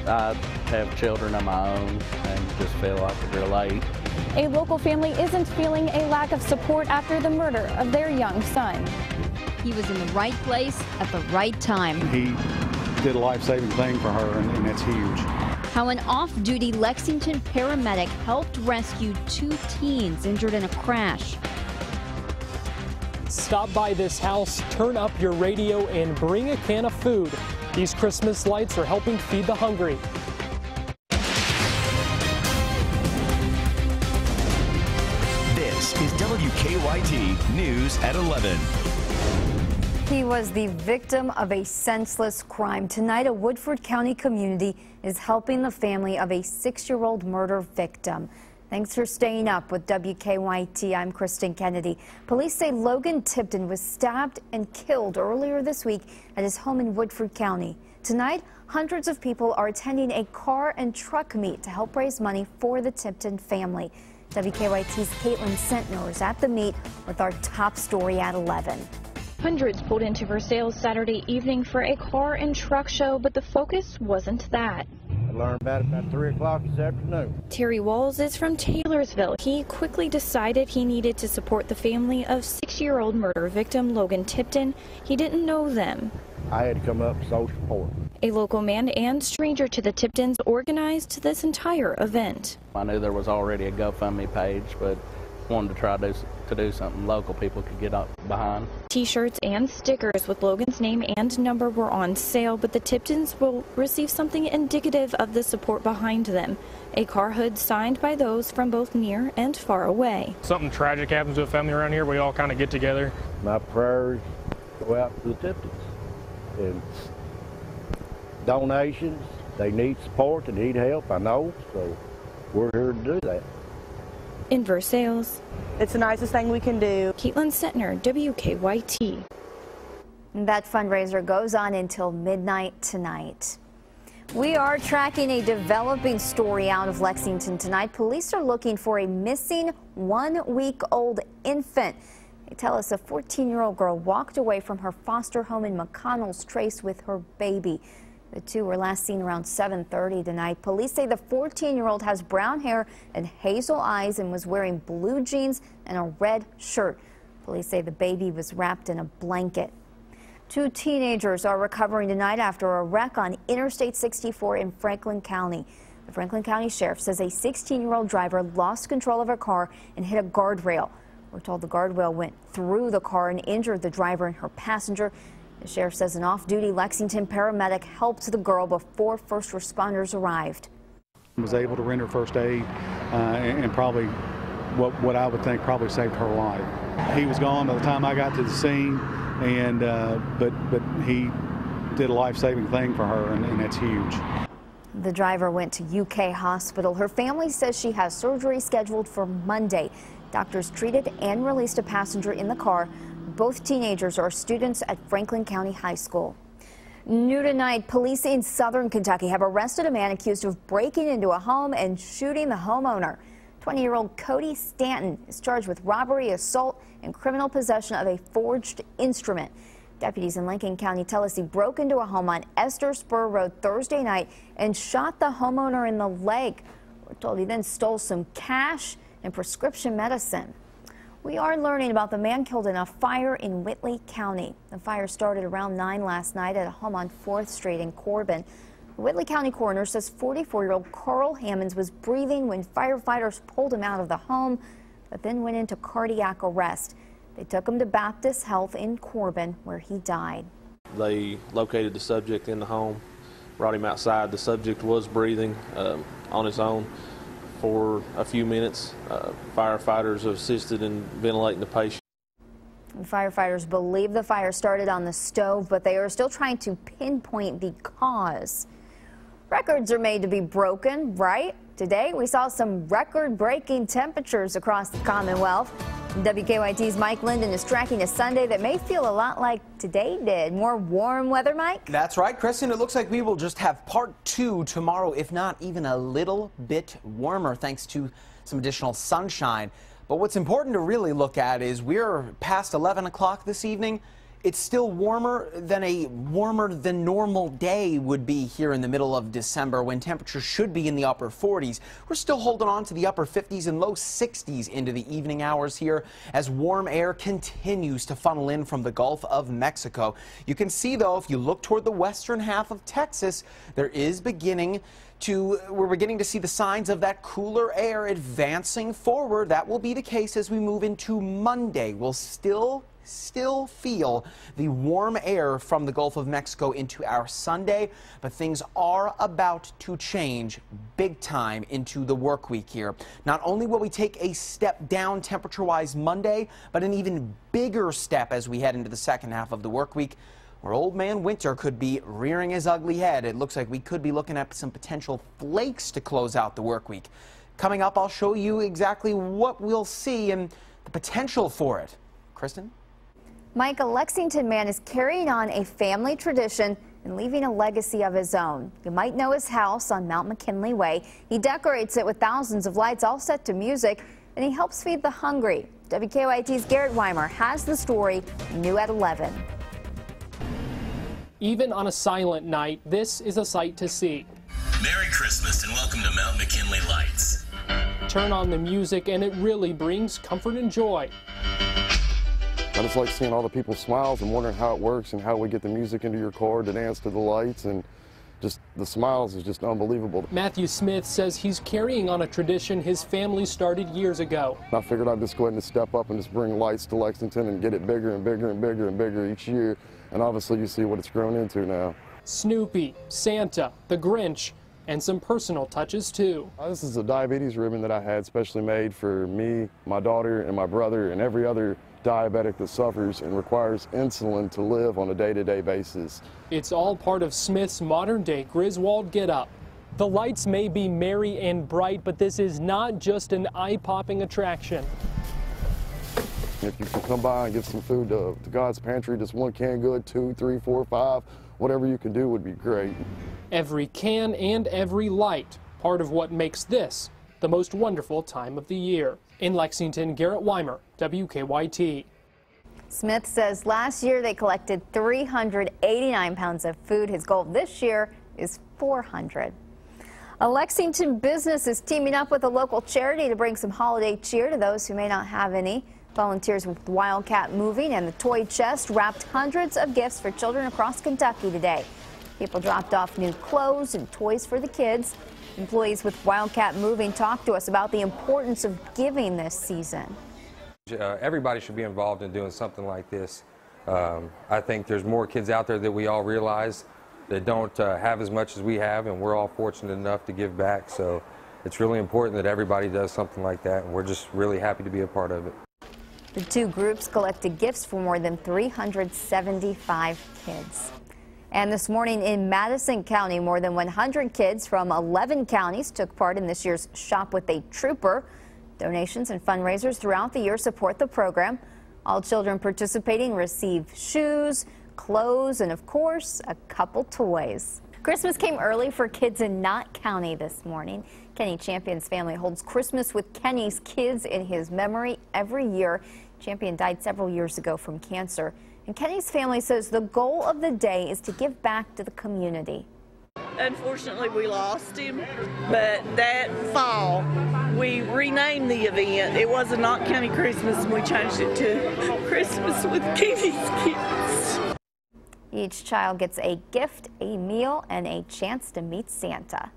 I have children of my own and just feel like I relate. A local family isn't feeling a lack of support after the murder of their young son. He was in the right place at the right time. He did a life-saving thing for her, and that's huge. How an off-duty Lexington paramedic helped rescue 2 teens injured in a crash. Stop by this house, turn up your radio, and bring a can of food. These Christmas lights are helping feed the hungry. This is WKYT News at 11. He was the victim of a senseless crime. Tonight, a Woodford County community is helping the family of a 6-year-old murder victim. Thanks for staying up with WKYT. I'm Kristen Kennedy. Police say Logan Tipton was stabbed and killed earlier this week at his home in Woodford County. Tonight, hundreds of people are attending a car and truck meet to help raise money for the Tipton family. WKYT's Caitlin Sentner is at the meet with our top story at 11. Hundreds pulled into Versailles Saturday evening for a car and truck show, but the focus wasn't that. I learned about it about 3 o'clock this afternoon. Terry Walls is from Taylorsville. He quickly decided he needed to support the family of 6-year-old murder victim Logan Tipton. He didn't know them. I had to come up and show support. A local man and stranger to the Tiptons organized this entire event. I knew there was already a GoFundMe page, but wanted to try to do something local people could get up behind. T-shirts and stickers with Logan's name and number were on sale, but the Tiptons will receive something indicative of the support behind them. A car hood signed by those from both near and far away. Something tragic happens to a family around here, we all kind of get together. My prayers go out to the Tiptons. And donations, they need support, they need help, I know, so we're here to do that. In Versailles, it's the nicest thing we can do. Caitlin Sentner, WKYT. That fundraiser goes on until midnight tonight. We are tracking a developing story out of Lexington tonight. Police are looking for a missing 1-week-old infant. They tell us a 14-year-old girl walked away from her foster home in McConnell's Trace with her baby. The two were last seen around 7:30 tonight. Police say the 14-year-old has brown hair and hazel eyes and was wearing blue jeans and a red shirt. Police say the baby was wrapped in a blanket. 2 teenagers are recovering tonight after a wreck on Interstate 64 in Franklin County. The Franklin County Sheriff says a 16-year-old driver lost control of her car and hit a guardrail. We're told the guardrail went through the car and injured the driver and her passenger. The sheriff says an off-duty Lexington paramedic helped the girl before first responders arrived. Was able to render first aid and probably what I would think probably saved her life. He was gone by the time I got to the scene, and but he did a life-saving thing for her, and that's huge. The driver went to UK hospital. Her family says she has surgery scheduled for Monday. Doctors treated and released a passenger in the car. Both teenagers are students at Franklin County High School. New tonight, police in southern Kentucky have arrested a man accused of breaking into a home and shooting the homeowner. 20-year-old Cody Stanton is charged with robbery, assault, and criminal possession of a forged instrument. Deputies in Lincoln County tell us he broke into a home on Esther Spur Road Thursday night and shot the homeowner in the leg. We're told he then stole some cash and prescription medicine. We are learning about the man killed in a fire in Whitley County. The fire started around 9 last night at a home on 4th Street in Corbin. The Whitley County coroner says 44-year-old Carl Hammonds was breathing when firefighters pulled him out of the home, but then went into cardiac arrest. They took him to Baptist Health in Corbin, where he died. They located the subject in the home, brought him outside. The subject was breathing on his own for a few minutes. Firefighters assisted in ventilating the patient. Firefighters believe the fire started on the stove, but they are still trying to pinpoint the cause. Records are made to be broken, right? Today we saw some record-breaking temperatures across the Commonwealth. WKYT's Mike Linden is tracking a Sunday that may feel a lot like today did. More warm weather, Mike? That's right, Kristen. It looks like we will just have part 2 tomorrow, if not even a little bit warmer, thanks to some additional sunshine. But what's important to really look at is we're past 11 o'clock this evening. It's still warmer than a warmer than normal day would be here in the middle of December, when temperatures should be in the upper 40s. We're still holding on to the upper 50s and low 60s into the evening hours here as warm air continues to funnel in from the Gulf of Mexico. You can see, though, if you look toward the western half of Texas, we're beginning to see the signs of that cooler air advancing forward. That will be the case as we move into Monday. We'll still feel the warm air from the Gulf of Mexico into our Sunday, but things are about to change big time into the work week here. Not only will we take a step down temperature-wise Monday, but an even bigger step as we head into the second half of the work week, where old man winter could be rearing his ugly head. It looks like we could be looking at some potential flakes to close out the work week. Coming up, I'll show you exactly what we'll see and the potential for it. Kristen? Mike, a Lexington man is carrying on a family tradition and leaving a legacy of his own. You might know his house on Mount McKinley Way. He decorates it with thousands of lights all set to music, and he helps feed the hungry. WKYT's Garrett Weimer has the story, new at 11. Even on a silent night, this is a sight to see. Merry Christmas and welcome to Mount McKinley Lights. Turn on the music and it really brings comfort and joy. I just like seeing all the people's smiles and wondering how it works and how we get the music into your car to dance to the lights, and just the smiles is just unbelievable. Matthew Smith says he's carrying on a tradition his family started years ago. I figured I'd just go ahead and step up and just bring lights to Lexington and get it bigger and bigger and bigger and bigger each year, and obviously you see what it's grown into now. Snoopy, Santa, the Grinch, and some personal touches too. This is a diabetes ribbon that I had specially made for me, my daughter, and my brother, and every other diabetic that suffers and requires insulin to live on a day-to-day basis. It's all part of Smith's modern-day Griswold get-up. The lights may be merry and bright, but this is not just an eye-popping attraction. If you can come by and give some food to God's pantry, just one canned good, 2, 3, 4, 5, whatever you can do would be great. Every can and every light, part of what makes this the most wonderful time of the year. In Lexington, Garrett Weimer, WKYT. Smith says last year they collected 389 pounds of food. His goal this year is 400. A Lexington business is teaming up with a local charity to bring some holiday cheer to those who may not have any. Volunteers with Wildcat Moving and the Toy Chest wrapped hundreds of gifts for children across Kentucky today. People dropped off new clothes and toys for the kids. Employees with Wildcat Moving talked to us about the importance of giving this season. Everybody should be involved in doing something like this. I think there's more kids out there that we all realize that don't have as much as we have, and we're all fortunate enough to give back. So it's really important that everybody does something like that, and we're just really happy to be a part of it. The two groups collected gifts for more than 375 kids. And this morning in Madison County, more than 100 kids from 11 counties took part in this year's Shop with a Trooper. Donations and fundraisers throughout the year support the program. All children participating receive shoes, clothes, and of course, a couple toys. Christmas came early for kids in Knott County this morning. Kenny Champion's family holds Christmas with Kenny's kids in his memory every year. Champion died several years ago from cancer. And Kenny's family says the goal of the day is to give back to the community. Unfortunately, we lost him, but that fall, we renamed the event. It was a Knott County Christmas, and we changed it to Christmas with Kenny's Kids. Each child gets a gift, a meal, and a chance to meet Santa.